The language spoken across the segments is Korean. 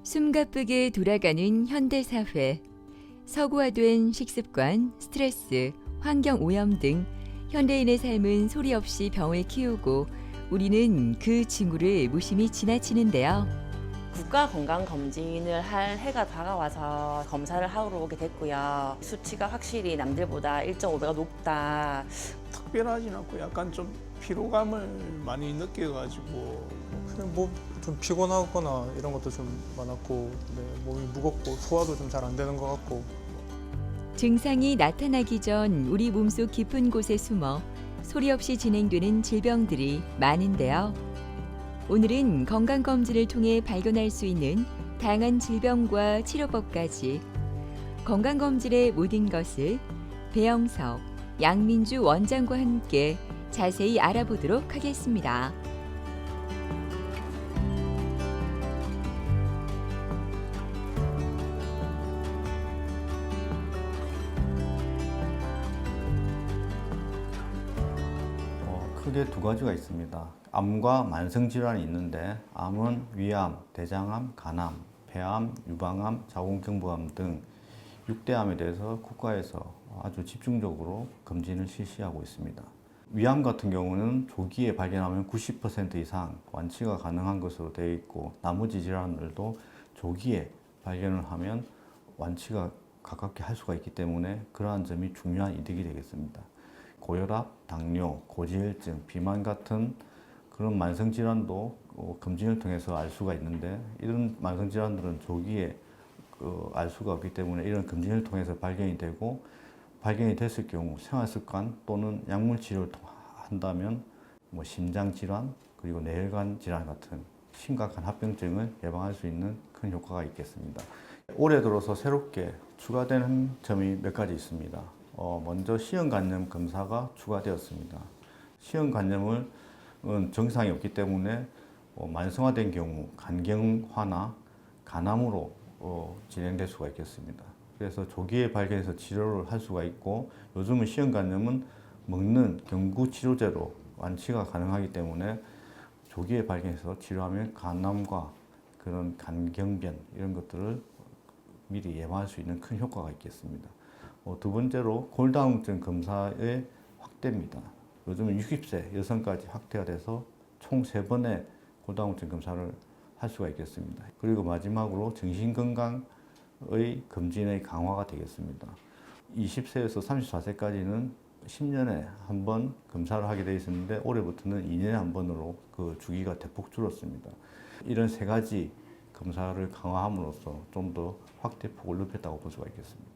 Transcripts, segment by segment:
숨가쁘게 돌아가는 현대사회, 서구화된 식습관, 스트레스, 환경오염 등 현대인의 삶은 소리 없이 병을 키우고 우리는 그 징후를 무심히 지나치는데요. 국가건강검진을 할 해가 다가와서 검사를 하러 오게 됐고요. 수치가 확실히 남들보다 1.5배가 높다. 특별하진 않고 약간 좀 피로감을 많이 느껴가지고 그냥 뭐 좀 피곤하거나 이런 것도 좀 많았고, 네, 몸이 무겁고 소화도 좀 잘 안 되는 것 같고. 증상이 나타나기 전 우리 몸속 깊은 곳에 숨어 소리 없이 진행되는 질병들이 많은데요. 오늘은 건강검진을 통해 발견할 수 있는 다양한 질병과 치료법까지 건강검진의 모든 것을 배영석, 양민주 원장과 함께 자세히 알아보도록 하겠습니다. 크게 두 가지가 있습니다. 암과 만성질환이 있는데 암은 위암, 대장암, 간암, 폐암, 유방암, 자궁경부암 등 6대 암에 대해서 국가에서 아주 집중적으로 검진을 실시하고 있습니다. 위암 같은 경우는 조기에 발견하면 90% 이상 완치가 가능한 것으로 되어 있고 나머지 질환들도 조기에 발견을 하면 완치가 가깝게 할 수가 있기 때문에 그러한 점이 중요한 이득이 되겠습니다. 고혈압, 당뇨, 고지혈증, 비만 같은 그런 만성질환도 검진을 통해서 알 수가 있는데 이런 만성질환들은 조기에 알 수가 없기 때문에 이런 검진을 통해서 발견이 되고 발견이 됐을 경우 생활습관 또는 약물 치료를 한다면 심장질환 그리고 뇌혈관 질환 같은 심각한 합병증을 예방할 수 있는 큰 효과가 있겠습니다. 올해 들어서 새롭게 추가되는 점이 몇 가지 있습니다. 먼저 시형간염 검사가 추가되었습니다. 시형간염은 증상이 없기 때문에 만성화된 경우 간경화나 간암으로 진행될 수가 있겠습니다. 그래서 조기에 발견해서 치료를 할 수가 있고 요즘은 시형간염은 먹는 경구치료제로 완치가 가능하기 때문에 조기에 발견해서 치료하면 간암과 그런 간경변 이런 것들을 미리 예방할 수 있는 큰 효과가 있겠습니다. 두 번째로 골다공증 검사의 확대입니다. 요즘은 60세 여성까지 확대가 돼서 총 3번의 골다공증 검사를 할 수가 있겠습니다. 그리고 마지막으로 정신건강의 검진의 강화가 되겠습니다. 20세에서 34세까지는 10년에 한 번 검사를 하게 되어 있었는데 올해부터는 2년에 한 번으로 그 주기가 대폭 줄었습니다. 이런 3가지 검사를 강화함으로써 좀 더 확대폭을 높였다고 볼 수가 있겠습니다.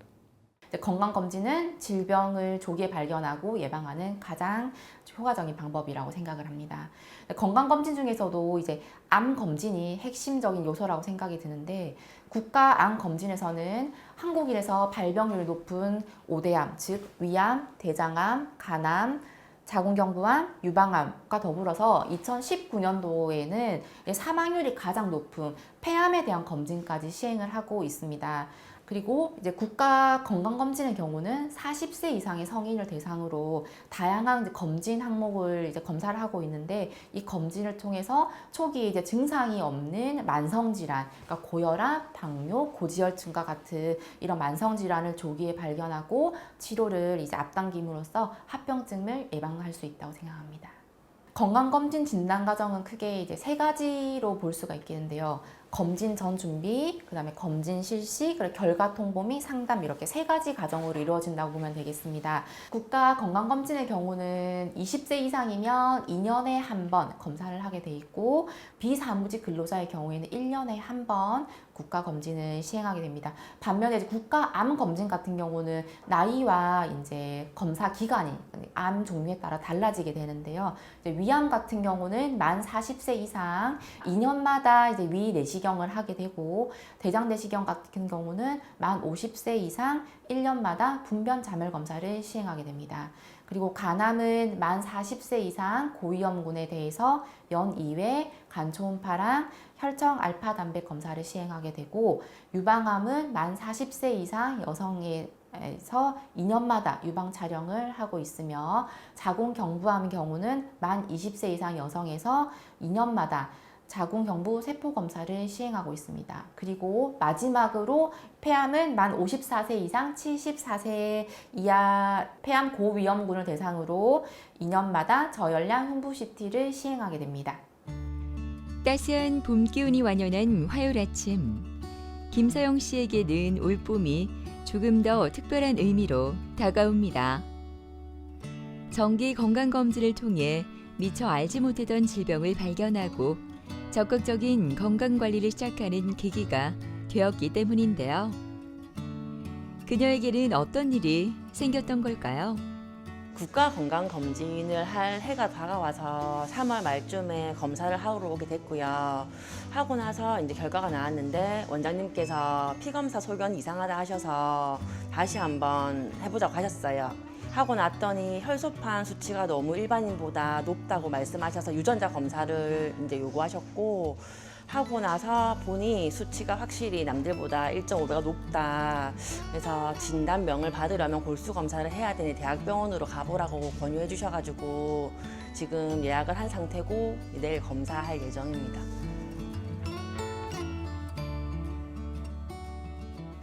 건강검진은 질병을 조기에 발견하고 예방하는 가장 효과적인 방법이라고 생각을 합니다. 건강검진 중에서도 이제 암검진이 핵심적인 요소라고 생각이 드는데 국가암검진에서는 한국인에서 발병률이 높은 5대암, 즉 위암, 대장암, 간암, 자궁경부암, 유방암과 더불어서 2019년도에는 사망률이 가장 높은 폐암에 대한 검진까지 시행을 하고 있습니다. 그리고 이제 국가 건강검진의 경우는 40세 이상의 성인을 대상으로 다양한 이제 검진 항목을 이제 검사를 하고 있는데 이 검진을 통해서 초기에 이제 증상이 없는 만성질환, 그러니까 고혈압, 당뇨, 고지혈증과 같은 이런 만성질환을 조기에 발견하고 치료를 이제 앞당김으로써 합병증을 예방할 수 있다고 생각합니다. 건강검진 진단 과정은 크게 이제 3가지로 볼 수가 있겠는데요. 검진 전 준비, 그 다음에 검진 실시, 그리고 결과 통보 및 상담 이렇게 3가지 과정으로 이루어진다고 보면 되겠습니다. 국가 건강검진의 경우는 20세 이상이면 2년에 한 번 검사를 하게 돼 있고 비사무직 근로자의 경우에는 1년에 한 번 국가검진을 시행하게 됩니다. 반면에 이제 국가암검진 같은 경우는 나이와 이제 검사 기간이 암 종류에 따라 달라지게 되는데요. 이제 위암 같은 경우는 만 40세 이상 2년마다 이제 위 내시경을 하게 되고 대장 내시경 같은 경우는 만 50세 이상 1년마다 분변 자멸 검사를 시행하게 됩니다. 그리고 간암은 만 40세 이상 고위험군에 대해서 연 2회 간 초음파랑 혈청 알파 단백 검사를 시행하게 되고 유방암은 만 40세 이상 여성에서 2년마다 유방 촬영을 하고 있으며 자궁경부암 경우는 만 20세 이상 여성에서 2년마다 자궁경부 세포 검사를 시행하고 있습니다. 그리고 마지막으로 폐암은 만 54세 이상 74세 이하 폐암 고위험군을 대상으로 2년마다 저열량 흉부 CT를 시행하게 됩니다. 따스한 봄 기운이 완연한 화요일 아침. 김서영 씨에게는 올봄이 조금 더 특별한 의미로 다가옵니다. 정기 건강검진을 통해 미처 알지 못했던 질병을 발견하고 적극적인 건강관리를 시작하는 계기가 되었기 때문인데요. 그녀에게는 어떤 일이 생겼던 걸까요? 국가건강검진을 할 해가 다가와서 3월 말쯤에 검사를 하러 오게 됐고요. 하고 나서 이제 결과가 나왔는데 원장님께서 피검사 소견이 이상하다 하셔서 다시 한번 해보자고 하셨어요. 하고 났더니 혈소판 수치가 너무 일반인보다 높다고 말씀하셔서 유전자 검사를 이제 요구하셨고, 하고 나서 보니 수치가 확실히 남들보다 1.5배가 높다. 그래서 진단명을 받으려면 골수 검사를 해야 되니 대학병원으로 가보라고 권유해 주셔가지고 지금 예약을 한 상태고 내일 검사할 예정입니다.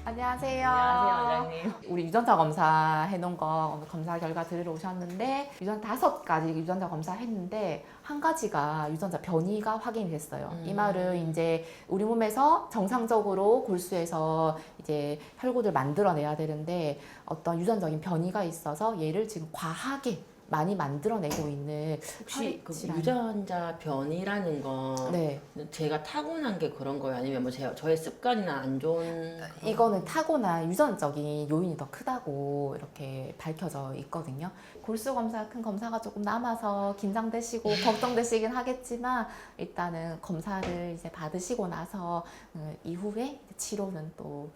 안녕하세요. 안녕하세요, 원장님. 우리 유전자 검사 해놓은 거 검사 결과 들으러 오셨는데 유전자 5가지 유전자 검사했는데 한 가지가 유전자 변이가 확인이 됐어요. 이 말은 이제 우리 몸에서 정상적으로 골수에서 이제 혈구를 만들어내야 되는데 어떤 유전적인 변이가 있어서 얘를 지금 과하게 많이 만들어내고 있는 혹시 그 혈액질환. 유전자 변이라는 거 네. 제가 타고난 게 그런 거예요? 아니면 뭐 저의 습관이나 안 좋은 이거는 타고난 유전적인 요인이 더 크다고 이렇게 밝혀져 있거든요. 골수 검사 큰 검사가 조금 남아서 긴장되시고 걱정되시긴 하겠지만 일단은 검사를 이제 받으시고 나서 이후에 치료는 또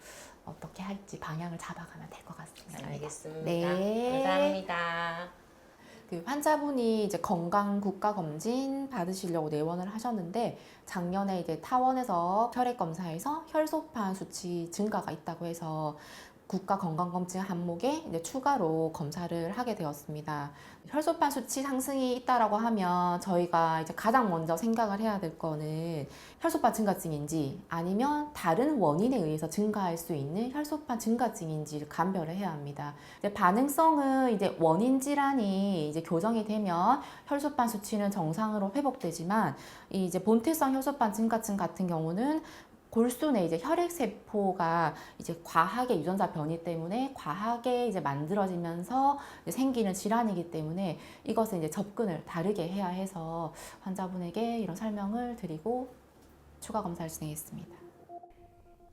어떻게 할지 방향을 잡아가면 될 것 같습니다. 알겠습니다. 네. 감사합니다. 그 환자분이 이제 건강 국가 검진 받으시려고 내원을 하셨는데 작년에 이제 타원에서 혈액 검사에서 혈소판 수치 증가가 있다고 해서 국가 건강검진 항목에 이제 추가로 검사를 하게 되었습니다. 혈소판 수치 상승이 있다라고 하면 저희가 이제 가장 먼저 생각을 해야 될 거는 혈소판 증가증인지 아니면 다른 원인에 의해서 증가할 수 있는 혈소판 증가증인지를 감별을 해야 합니다. 이제 반응성은 이제 원인 질환이 이제 교정이 되면 혈소판 수치는 정상으로 회복되지만 이 이제 본태성 혈소판 증가증 같은 경우는 골수 내 이제 혈액 세포가 이제 과하게 유전자 변이 때문에 과하게 이제 만들어지면서 이제 생기는 질환이기 때문에 이것은 이제 접근을 다르게 해야 해서 환자분에게 이런 설명을 드리고 추가 검사를 진행했습니다.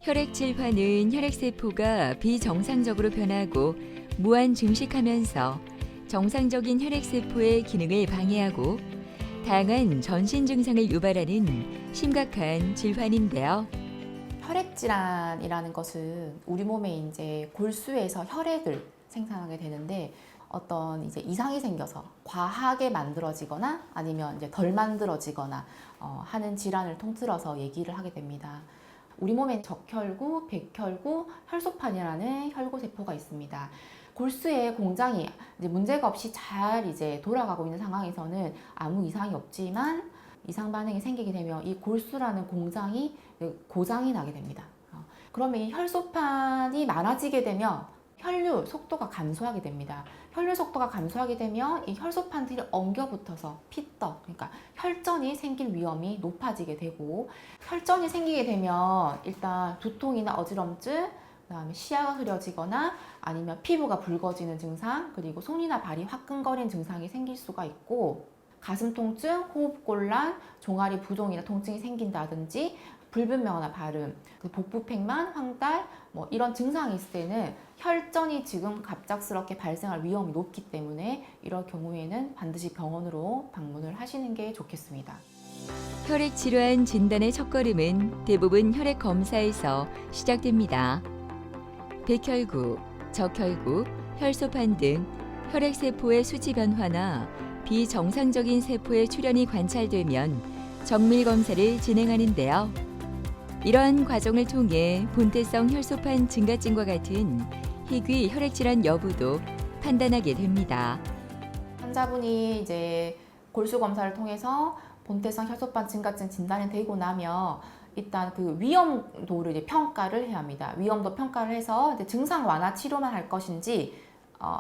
혈액 질환은 혈액 세포가 비정상적으로 변하고 무한 증식하면서 정상적인 혈액 세포의 기능을 방해하고 다양한 전신 증상을 유발하는 심각한 질환인데요. 혈액질환이라는 것은 우리 몸에 이제 골수에서 혈액을 생산하게 되는데 어떤 이제 이상이 생겨서 과하게 만들어지거나 아니면 이제 덜 만들어지거나 하는 질환을 통틀어서 얘기를 하게 됩니다. 우리 몸에 적혈구, 백혈구, 혈소판이라는 혈구 세포가 있습니다. 골수의 공장이 이제 문제가 없이 잘 이제 돌아가고 있는 상황에서는 아무 이상이 없지만 이상 반응이 생기게 되면 이 골수라는 공장이 고장이 나게 됩니다. 그러면 이 혈소판이 많아지게 되면 혈류 속도가 감소하게 됩니다. 혈류 속도가 감소하게 되면 이 혈소판들이 엉겨 붙어서 피떡, 그러니까 혈전이 생길 위험이 높아지게 되고 혈전이 생기게 되면 일단 두통이나 어지럼증, 그다음에 시야가 흐려지거나 아니면 피부가 붉어지는 증상, 그리고 손이나 발이 화끈거리는 증상이 생길 수가 있고 가슴 통증, 호흡곤란, 종아리 부종이나 통증이 생긴다든지 불분명한 발음, 복부팽만, 황달 뭐 이런 증상이 있을 때는 혈전이 지금 갑작스럽게 발생할 위험이 높기 때문에 이럴 경우에는 반드시 병원으로 방문을 하시는 게 좋겠습니다. 혈액 질환 진단의 첫걸음은 대부분 혈액 검사에서 시작됩니다. 백혈구, 적혈구, 혈소판 등 혈액 세포의 수치 변화나 비정상적인 세포의 출현이 관찰되면 정밀 검사를 진행하는데요. 이러한 과정을 통해 본태성 혈소판 증가증과 같은 희귀 혈액 질환 여부도 판단하게 됩니다. 환자분이 이제 골수 검사를 통해서 본태성 혈소판 증가증 진단이 되고 나면 일단 그 위험도를 이제 평가를 해야 합니다. 위험도 평가를 해서 이제 증상 완화 치료만 할 것인지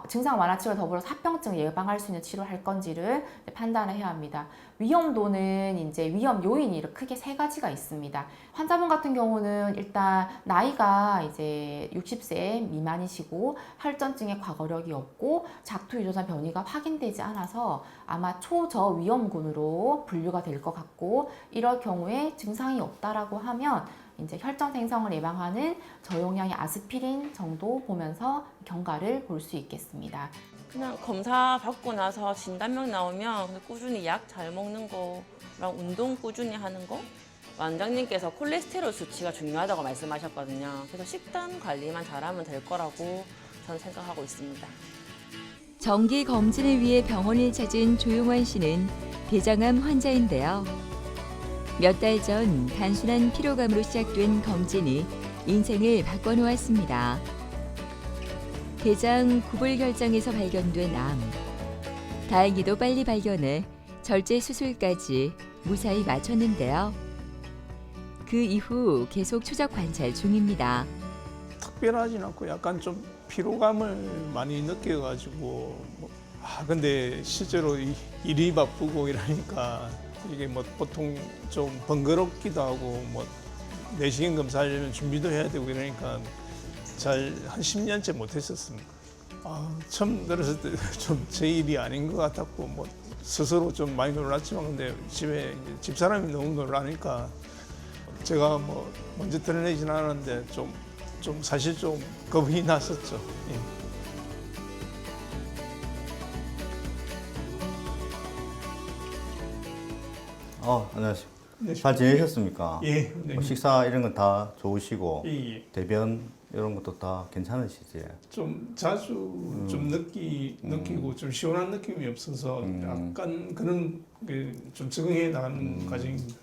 증상 완화 치료 더불어서 합병증을 예방할 수 있는 치료를 할 건지를 판단을 해야 합니다. 위험도는 이제 위험 요인이 크게 세 가지가 있습니다. 환자분 같은 경우는 일단 나이가 이제 60세 미만이시고 혈전증의 과거력이 없고 작두 유전자 변이가 확인되지 않아서 아마 초저위험군으로 분류가 될 것 같고, 이럴 경우에 증상이 없다라고 하면 이제 혈전 생성을 예방하는 저용량의 아스피린 정도 보면서 경과를 볼 수 있겠습니다. 그냥 검사 받고 나서 진단명 나오면 그냥 꾸준히 약 잘 먹는 거랑 운동 꾸준히 하는 거. 원장님께서 콜레스테롤 수치가 중요하다고 말씀하셨거든요. 그래서 식단 관리만 잘하면 될 거라고 저는 생각하고 있습니다. 정기 검진을 위해 병원을 찾은 조용환 씨는 대장암 환자인데요. 몇 달 전 단순한 피로감으로 시작된 검진이 인생을 바꿔놓았습니다. 대장 구불결장에서 발견된 암. 다행히도 빨리 발견해 절제 수술까지 무사히 마쳤는데요. 그 이후 계속 추적 관찰 중입니다. 특별하진 않고 약간 좀 피로감을 많이 느껴가지고 근데 실제로 일이 바쁘고 이러니까 이게 뭐 보통 좀 번거롭기도 하고 내시경 검사하려면 준비도 해야 되고 이러니까 잘 한 10년째 못했었습니다. 처음 들었을 때 좀 제 일이 아닌 것 같았고 스스로 좀 많이 놀랐지만, 근데 집에 이제 집사람이 너무 놀라니까 제가 먼저 드러내진 않았는데 좀 사실 좀 겁이 났었죠. 예. 안녕하세요. 잘 지내셨습니까? 예. 네. 식사 이런 건 다 좋으시고 예. 대변 이런 것도 다 괜찮으시지? 좀 자주 좀 느끼고 좀 시원한 느낌이 없어서 약간 그런 좀 적응해 나가는 과정입니다.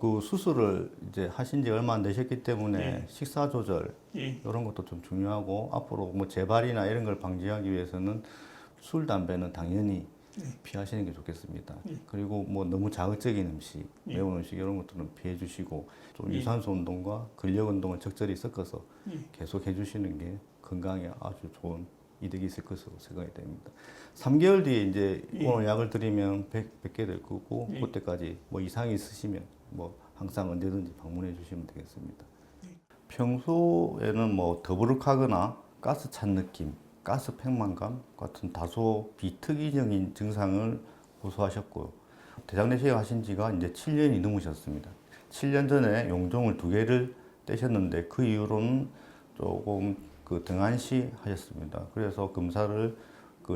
그 수술을 이제 하신 지 얼마 안 되셨기 때문에 예. 식사 조절 예. 이런 것도 좀 중요하고, 앞으로 재발이나 이런 걸 방지하기 위해서는 술, 담배는 당연히 피하시는 게 좋겠습니다. 그리고 너무 자극적인 음식, 매운 음식 이런 것들은 피해 주시고, 좀 유산소 운동과 근력 운동을 적절히 섞어서 계속 해주시는 게 건강에 아주 좋은 이득이 있을 것으로 생각이 됩니다. 3개월 뒤에 이제 오늘 약을 드리면 뵙게 될 거고, 그때까지 이상이 있으시면 항상 언제든지 방문해 주시면 되겠습니다. 평소에는 더부룩하거나 가스 찬 느낌, 가스 팽만감 같은 다소 비특이적인 증상을 호소하셨고요. 대장 내시경 하신 지가 이제 7년이 넘으셨습니다. 7년 전에 용종을 2개를 떼셨는데 그 이후로는 조금 등한시 하셨습니다. 그래서 검사를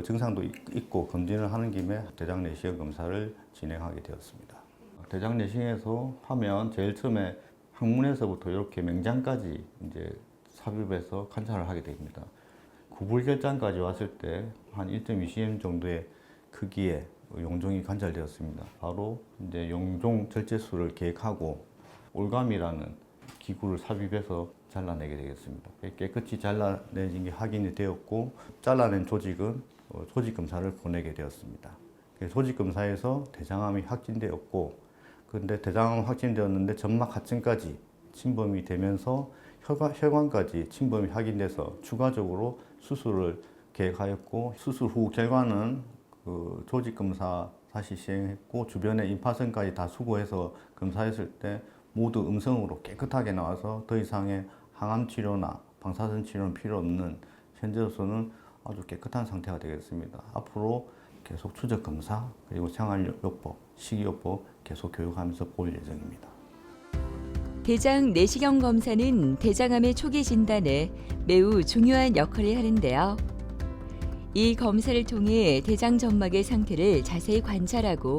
증상도 있고 검진을 하는 김에 대장 내시경 검사를 진행하게 되었습니다. 대장 내시경에서 하면 제일 처음에 항문에서부터 이렇게 맹장까지 이제 삽입해서 관찰을 하게 됩니다. 구불결장까지 왔을 때 한 1.2cm 정도의 크기의 용종이 관찰되었습니다. 바로 이제 용종 절제술을 계획하고 올감이라는 기구를 삽입해서 잘라내게 되겠습니다. 깨끗이 잘라내진 게 확인이 되었고, 잘라낸 조직은 조직 검사를 보내게 되었습니다. 조직 검사에서 대장암이 확진되었고, 그런데 대장암 확진되었는데 점막 하층까지 침범이 되면서 혈관까지 침범이 확인돼서 추가적으로 수술을 계획하였고, 수술 후 결과는 조직 검사 다시 시행했고, 주변의 임파선까지 다 수거해서 검사했을 때 모두 음성으로 깨끗하게 나와서 더 이상의 항암 치료나 방사선 치료는 필요 없는, 현재로서는 아주 깨끗한 상태가 되겠습니다. 앞으로 계속 추적 검사, 그리고 생활요법, 식이요법 계속 교육하면서 볼 예정입니다. 대장 내시경 검사는 대장암의 초기 진단에 매우 중요한 역할을 하는데요. 이 검사를 통해 대장 점막의 상태를 자세히 관찰하고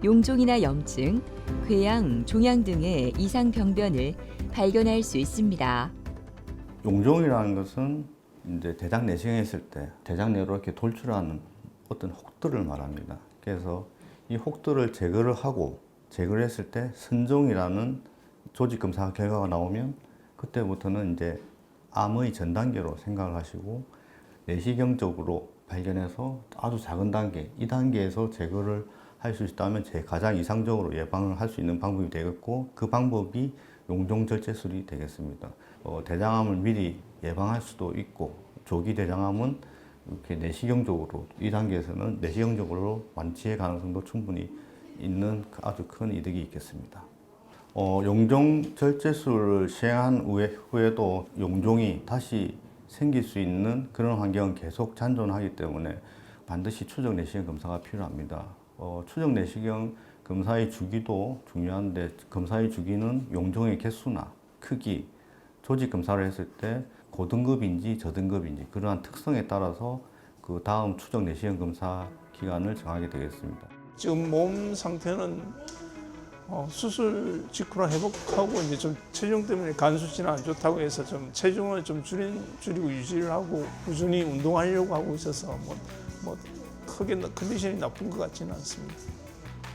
용종이나 염증, 궤양, 종양 등의 이상 병변을 발견할 수 있습니다. 용종이라는 것은 이제 대장 내시경했을 때 대장 내로 이렇게 돌출하는 어떤 혹들을 말합니다. 그래서 이 혹들을 제거를 하고, 제거를 했을 때 선종이라는 조직 검사 결과가 나오면 그때부터는 이제 암의 전 단계로 생각을 하시고, 내시경적으로 발견해서 아주 작은 단계, 이 단계에서 제거를 할 수 있다면 가장 이상적으로 예방을 할 수 있는 방법이 되겠고 그 방법이 용종절제술이 되겠습니다. 대장암을 미리 예방할 수도 있고 조기 대장암은 이렇게 내시경적으로 이 단계에서는 내시경적으로 완치의 가능성도 충분히 있는 아주 큰 이득이 있겠습니다. 용종절제술을 시행한 후에도 용종이 다시 생길 수 있는 그런 환경은 계속 잔존하기 때문에 반드시 추적 내시경 검사가 필요합니다. 추적 내시경 검사의 주기도 중요한데 검사의 주기는 용종의 개수나 크기, 조직 검사를 했을 때 고등급인지 저등급인지 그러한 특성에 따라서 그 다음 추적 내시경 검사 기간을 정하게 되겠습니다. 지금 몸 상태는 수술 직후로 회복하고 이제 좀 체중 때문에 간 수치는 안 좋다고 해서 좀 체중을 좀 줄이고 유지를 하고 꾸준히 운동하려고 하고 있어서 뭐 크게 컨디션이 나쁜 것 같지는 않습니다.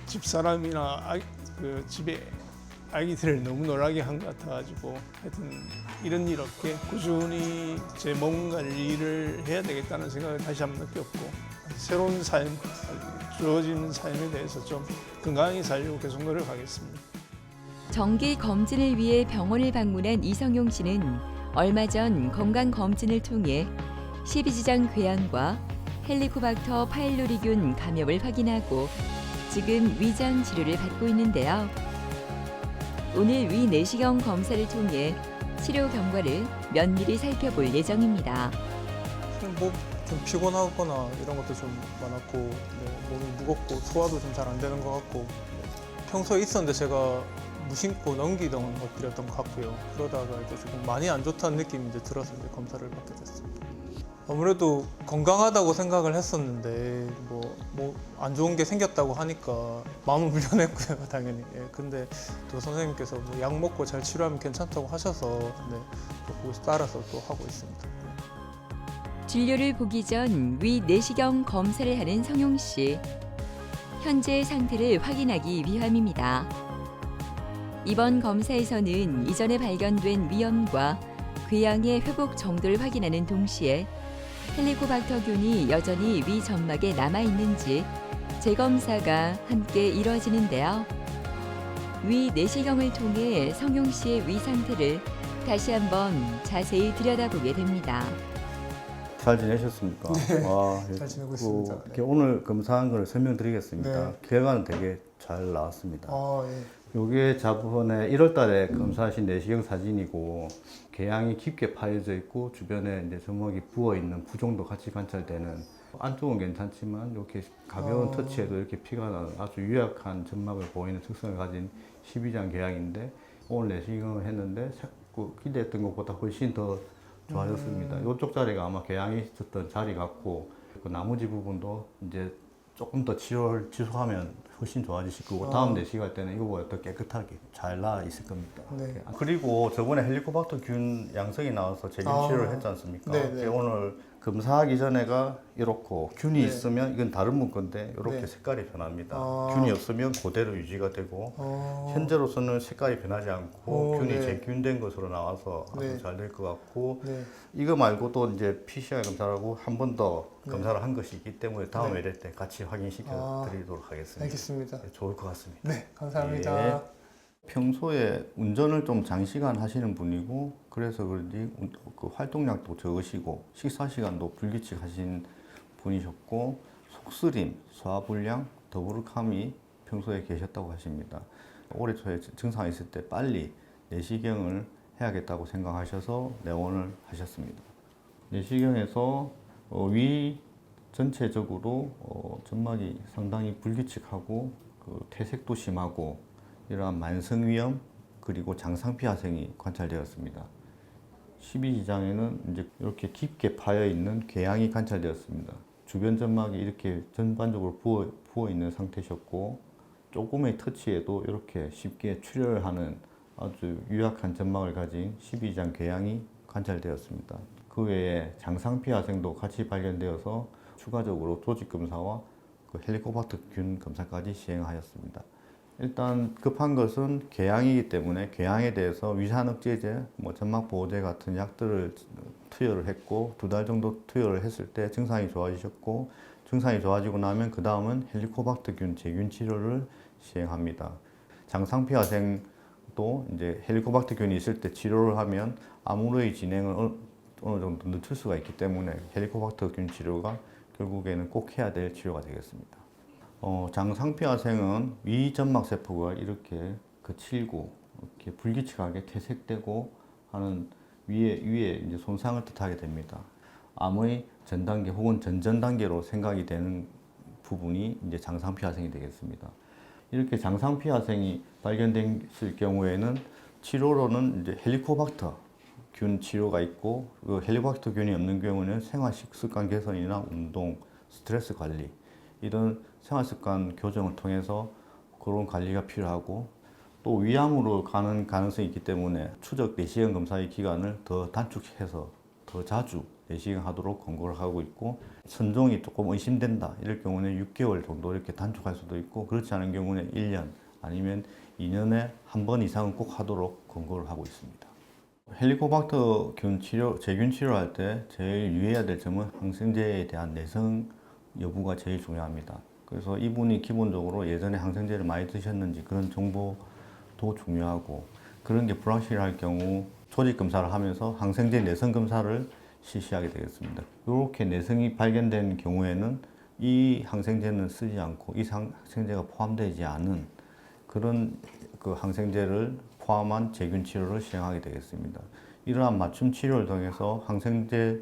집사람이나 집에 아기들을 너무 놀라게 한 것 같아가지고 하여튼 이런 일 없게 꾸준히 제 몸 관리를 해야 되겠다는 생각을 다시 한번 느꼈고 새로운 삶, 주어지는 삶에 대해서 좀 건강히 살려고 계속 노력하겠습니다. 정기 검진을 위해 병원을 방문한 이성용 씨는 얼마 전 건강 검진을 통해 십이지장 궤양과 헬리코박터 파일로리균 감염을 확인하고 지금 위장 치료를 받고 있는데요. 오늘 위 내시경 검사를 통해 치료 경과를 면밀히 살펴볼 예정입니다. 좀 피곤하거나 이런 것도 좀 많았고 몸이 무겁고 소화도 좀 잘 안 되는 것 같고 평소에 있었는데 제가 무심코 넘기던 것들이었던 것 같고요. 그러다가 이제 조금 많이 안 좋다는 느낌이 이제 들어서 이제 검사를 받게 됐습니다. 아무래도 건강하다고 생각을 했었는데 뭐 안 좋은 게 생겼다고 하니까 마음은 불편했고요, 당연히. 근데 또 선생님께서 약 먹고 잘 치료하면 괜찮다고 하셔서 또 거기서 따라서 또 하고 있습니다. 진료를 보기 전 위 내시경 검사를 하는 성용 씨. 현재 상태를 확인하기 위함입니다. 이번 검사에서는 이전에 발견된 위염과 궤양의 회복 정도를 확인하는 동시에 헬리코박터균이 여전히 위 점막에 남아 있는지 재검사가 함께 이뤄지는데요. 위 내시경을 통해 성용 씨의 위 상태를 다시 한번 자세히 들여다보게 됩니다. 잘 지내셨습니까? 네, 잘 지내고 있습니다. 이렇게 오늘 검사한 걸 설명드리겠습니다. 네. 결과는 되게 잘 나왔습니다. 예. 이게 저번에 1월 달에 검사하신 내시경 사진이고 궤양이 깊게 파여져 있고 주변에 이제 점막이 부어 있는 부종도 같이 관찰되는 안쪽은 괜찮지만 이렇게 가벼운 터치에도 이렇게 피가 나는 아주 유약한 점막을 보이는 특성을 가진 12장 궤양인데 오늘 내시경을 했는데 자꾸 기대했던 것보다 훨씬 더 좋아졌습니다. 이쪽 자리가 아마 궤양이 있었던 자리 같고 그 나머지 부분도 이제 조금 더 치료를 지속하면 훨씬 좋아지실 거고 다음 내시경 할 때는 이거보다 더 깨끗하게 잘 나아 있을 겁니다. 네. 그리고 저번에 헬리코박터균 양성이 나와서 재균 치료를 했지 않습니까? 네, 네. 오늘 검사하기 전에가 이렇고 균이 네. 있으면 이건 다른 분 건데 이렇게 네. 색깔이 변합니다. 아. 균이 없으면 그대로 유지가 되고 현재로서는 색깔이 변하지 않고 균이 네. 재균된 것으로 나와서 아주 네. 잘 될 것 같고 네. 이거 말고도 이제 PCR 검사라고 한 번 더 네. 검사를 한 것이 있기 때문에 다음 네. 외래 때 같이 확인시켜 드리도록 하겠습니다. 알겠습니다. 네, 좋을 것 같습니다. 네, 감사합니다. 예. 평소에 운전을 좀 장시간 하시는 분이고 그래서 그런지 그 활동량도 적으시고 식사 시간도 불규칙하신 분이셨고 속쓰림, 소화불량, 더부룩함이 평소에 계셨다고 하십니다. 올해 초에 증상이 있을 때 빨리 내시경을 해야겠다고 생각하셔서 내원을 하셨습니다. 내시경에서 위 전체적으로 점막이 상당히 불규칙하고 그 퇴색도 심하고 이러한 만성위염 그리고 장상피하생이 관찰되었습니다. 12지장에는 이제 이렇게 깊게 파여 있는 궤양이 관찰되었습니다. 주변 점막이 이렇게 전반적으로 부어 있는 상태셨고 조금의 터치에도 이렇게 쉽게 출혈하는 아주 유약한 점막을 가진 12지장 궤양이 관찰되었습니다. 그 외에 장상피하생도 같이 발견되어서 추가적으로 조직검사와 그 헬리코박터균 검사까지 시행하였습니다. 일단 급한 것은 궤양이기 때문에 궤양에 대해서 위산억제제, 점막보호제 같은 약들을 투여를 했고 2달 정도 투여를 했을 때 증상이 좋아지셨고 증상이 좋아지고 나면 그 다음은 헬리코박터균 제균 치료를 시행합니다. 장상피화생도 이제 헬리코박터균이 있을 때 치료를 하면 암으로의 진행을 어느 정도 늦출 수가 있기 때문에 헬리코박터균 치료가 결국에는 꼭 해야 될 치료가 되겠습니다. 장상피화생은 위점막세포가 이렇게 거칠고 이렇게 불규칙하게 퇴색되고 하는 위에 이제 손상을 뜻하게 됩니다. 암의 전 단계 혹은 전전 단계로 생각이 되는 부분이 이제 장상피화생이 되겠습니다. 이렇게 장상피화생이 발견됐을 경우에는 치료로는 이제 헬리코박터 균 치료가 있고, 그 헬리코박터 균이 없는 경우는 생활 습관 개선이나 운동, 스트레스 관리 이런 생활 습관 교정을 통해서 그런 관리가 필요하고, 또 위암으로 가는 가능성이 있기 때문에 추적 내시경 검사의 기간을 더 단축해서 더 자주 내시경 하도록 권고를 하고 있고, 선종이 조금 의심된다 이럴 경우는 6개월 정도 이렇게 단축할 수도 있고, 그렇지 않은 경우는 1년 아니면 2년에 한 번 이상은 꼭 하도록 권고를 하고 있습니다. 헬리코박터균 치료, 제균 치료할 때 제일 유의해야 될 점은 항생제에 대한 내성 여부가 제일 중요합니다. 그래서 이분이 기본적으로 예전에 항생제를 많이 드셨는지 그런 정보도 중요하고, 그런 게 불확실할 경우 조직 검사를 하면서 항생제 내성 검사를 실시하게 되겠습니다. 이렇게 내성이 발견된 경우에는 이 항생제는 쓰지 않고 이 항생제가 포함되지 않은 그런 그 항생제를 포함한 제균 치료를 시행하게 되겠습니다. 이러한 맞춤 치료를 통해서 항생제의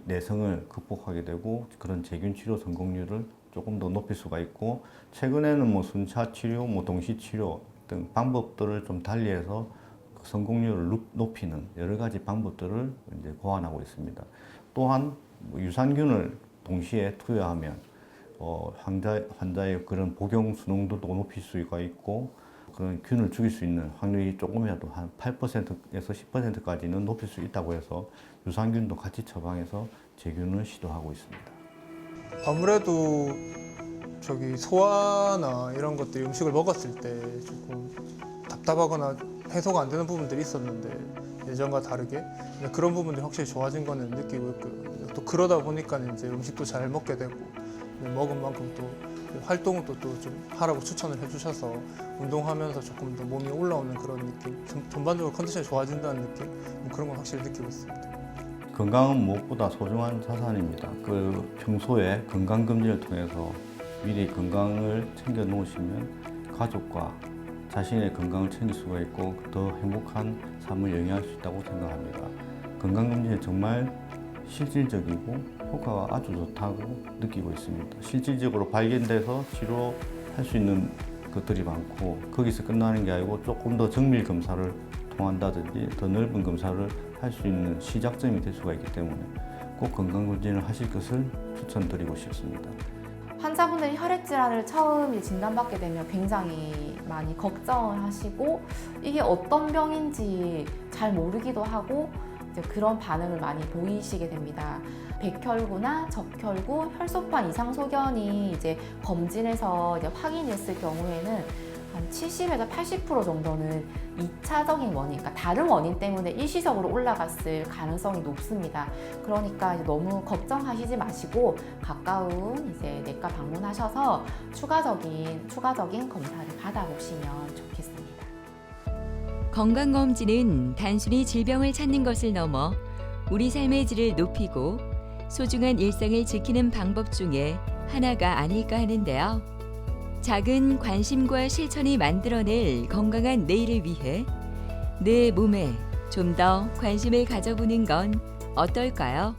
내성을 극복하게 되고, 그런 제균 치료 성공률을 조금 더 높일 수가 있고, 최근에는 뭐 순차 치료, 동시 치료 등 방법들을 좀 달리해서 성공률을 높이는 여러 가지 방법들을 이제 고안하고 있습니다. 또한 유산균을 동시에 투여하면 환자의 그런 복용 수능도도 높일 수가 있고, 그런 균을 죽일 수 있는 확률이 조금이라도 한 8%에서 10%까지는 높일 수 있다고 해서 유산균도 같이 처방해서 제균을 시도하고 있습니다. 아무래도 소화나 이런 것들 음식을 먹었을 때 조금 답답하거나 해소가 안 되는 부분들이 있었는데, 예전과 다르게 그런 부분들이 확실히 좋아진 거는 느끼고 있고요. 또 그러다 보니까 이제 음식도 잘 먹게 되고, 먹은 만큼 또 활동을 또 좀 하라고 추천을 해주셔서 운동하면서 조금 더 몸이 올라오는 그런 느낌, 전반적으로 컨디션이 좋아진다는 느낌, 그런 건 확실히 느끼고 있습니다. 건강은 무엇보다 소중한 자산입니다. 평소에 건강검진을 통해서 미리 건강을 챙겨 놓으시면 가족과 자신의 건강을 챙길 수가 있고 더 행복한 삶을 영위할 수 있다고 생각합니다. 건강검진은 정말 실질적이고 효과가 아주 좋다고 느끼고 있습니다. 실질적으로 발견돼서 치료할 수 있는 것들이 많고, 거기서 끝나는 게 아니고 조금 더 정밀 검사를 통한다든지 더 넓은 검사를 할 수 있는 시작점이 될 수가 있기 때문에 꼭 건강검진을 하실 것을 추천드리고 싶습니다. 환자분들이 혈액질환을 처음 진단받게 되면 굉장히 많이 걱정을 하시고, 이게 어떤 병인지 잘 모르기도 하고 이제 그런 반응을 많이 보이시게 됩니다. 백혈구나 적혈구, 혈소판 이상 소견이 이제 검진에서 이제 확인됐을 경우에는 한 70에서 80% 정도는 2차적인 원인, 그러니까 다른 원인 때문에 일시적으로 올라갔을 가능성이 높습니다. 그러니까 이제 너무 걱정하시지 마시고 가까운 이제 내과 방문하셔서 추가적인 검사를 받아보시면 좋겠습니다. 건강검진은 단순히 질병을 찾는 것을 넘어 우리 삶의 질을 높이고 소중한 일상을 지키는 방법 중에 하나가 아닐까 하는데요. 작은 관심과 실천이 만들어낼 건강한 내일을 위해 내 몸에 좀 더 관심을 가져보는 건 어떨까요?